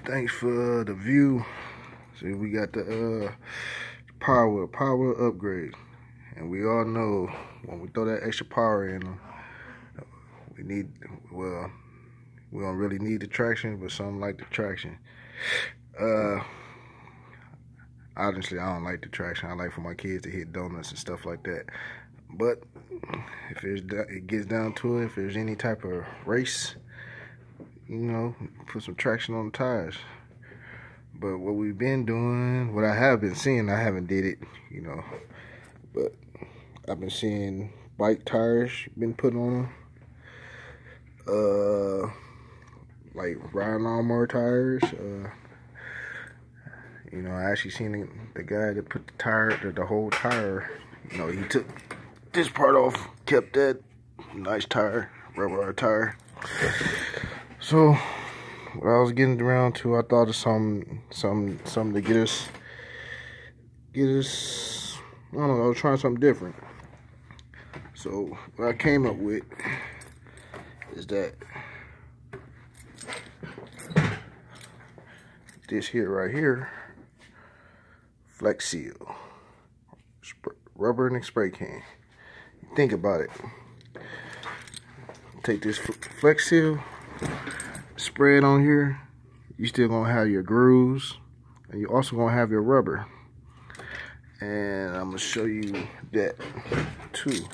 Thanks for the view. See, we got the power upgrade, and we all know when we throw that extra power in them, we don't really need the traction, but some like the traction. Honestly, I don't like the traction. I like for my kids to hit donuts and stuff like that. But if it gets down to it, if there's any type of race, you know, put some traction on the tires. But what we've been doing, what I have been seeing, I haven't did it, you know, but I've been seeing bike tires been put on them, like riding lawnmower tires. You know, I actually seen the guy that put the whole tire, you know, he took this part off, kept that nice tire, rubber tire. So what I was getting around to, I thought of something to get us, I don't know, I was trying something different. So what I came up with is that this here right here, Flex Seal, rubber and a spray can. Think about it. Take this Flex Seal, spray it on here. You still gonna have your grooves, and you also gonna have your rubber. And I'm gonna show you that too.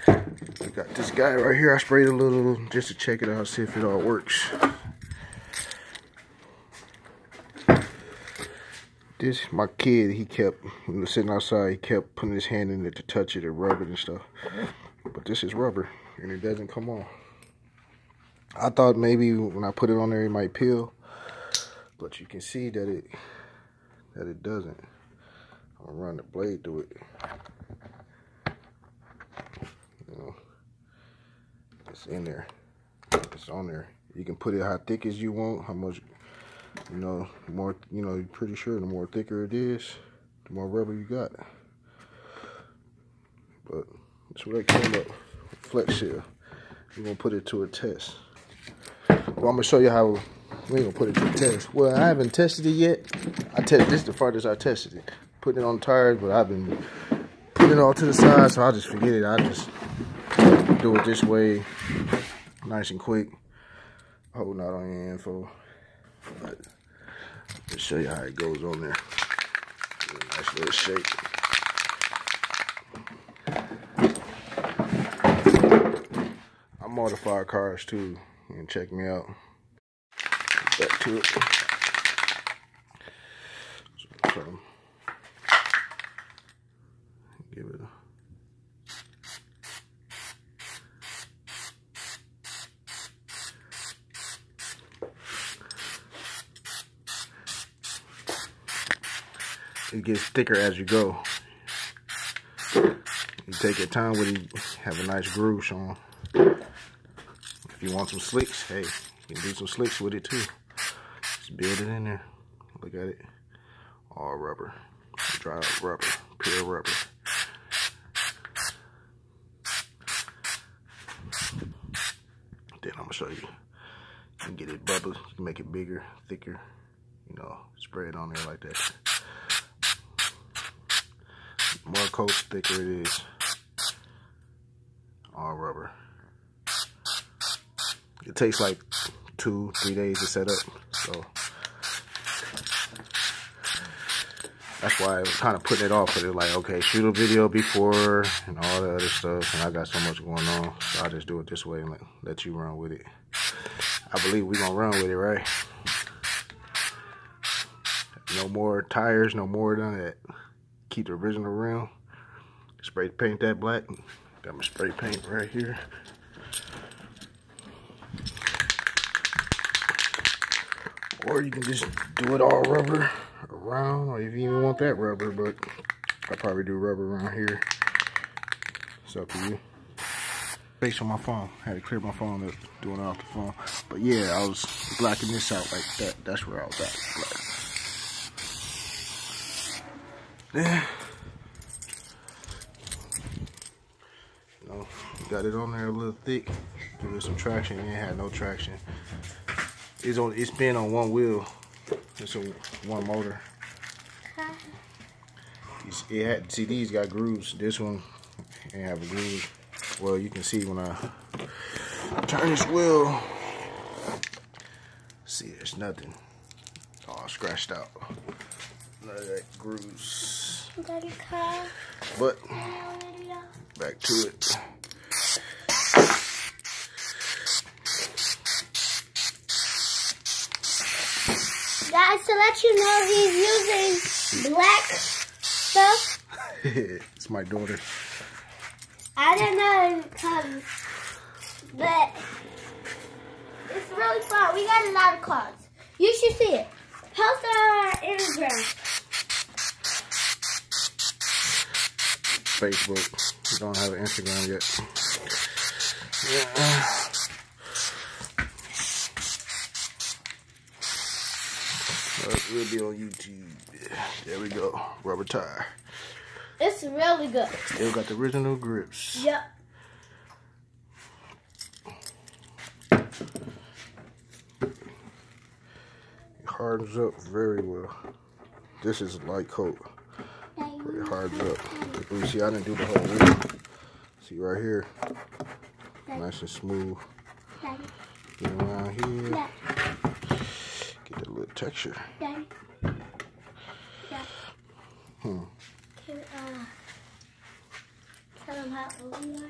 I got this guy right here. I sprayed a little just to check it out, see if it all works. This, my kid, he kept, when he was sitting outside, he kept putting his hand in it to touch it and rub it and stuff. But this is rubber, and it doesn't come on. I thought maybe when I put it on there, it might peel, but you can see that it doesn't. I'm gonna run the blade through it. You know, it's in there. It's on there. You can put it how thick as you want, how much. You know, more, you know, you're pretty sure the more thicker it is, the more rubber you got. But that's what I came up with, Flex Seal. We're gonna put it to a test. Well, I'm gonna show you how we ain't gonna put it to a test. Well, I haven't tested it yet. This is the farthest I tested it. Putting it on tires, but I've been putting it all to the side, so I'll just forget it. I just do it this way, nice and quick. Holding out on your info. But let's show you how it goes on there. Nice little shake. I modify cars too. You can check me out. Back to it. So, give it a it gets thicker as you go. You take your time with it, have a nice groove showing. If you want some slicks, hey, you can do some slicks with it too. Just build it in there. Look at it. All rubber. Dry out rubber. Pure rubber. Then I'm gonna show you. You can get it bubble. You can make it bigger, thicker. You know, spray it on there like that. More coats, thicker it is. All rubber. It takes like 2-3 days to set up, so that's why I was kind of putting it off. But it's like, okay, shoot a video before and all the other stuff, and I got so much going on, so I'll just do it this way and let you run with it. I believe we're gonna run with it, right? No more tires, no more than that. Keep the original rim. Spray paint that black. Got my spray paint right here. Or you can just do it all rubber around, or if you even want that rubber, but I probably do rubber around here. It's up to you. Face on my phone. I had to clear my phone up, doing it off the phone. But yeah, I was blacking this out like that. That's where I was at. Black. Yeah. You know, got it on there a little thick. Give it some traction. It ain't had no traction. It's been on one wheel. It's a one motor. See, these got grooves. This one ain't have a groove. Well, you can see when I turn this wheel. See, there's nothing. All scratched out. None of that grooves. But back to it. Guys, to let you know, he's using black stuff. It's my daughter. I don't know if it comes, but it's really fun. We got a lot of cards. You should see it. Post it on our Instagram. Facebook. We don't have an Instagram yet. We'll be on YouTube. There we go. Rubber tire. It's really good. Still got the original grips. Yep. It hardens up very well. This is a light coat. But it hardens up. You see, I didn't do the whole wheel. See right here. Nice and smooth. Get around here. Get that little texture. Tell them how old you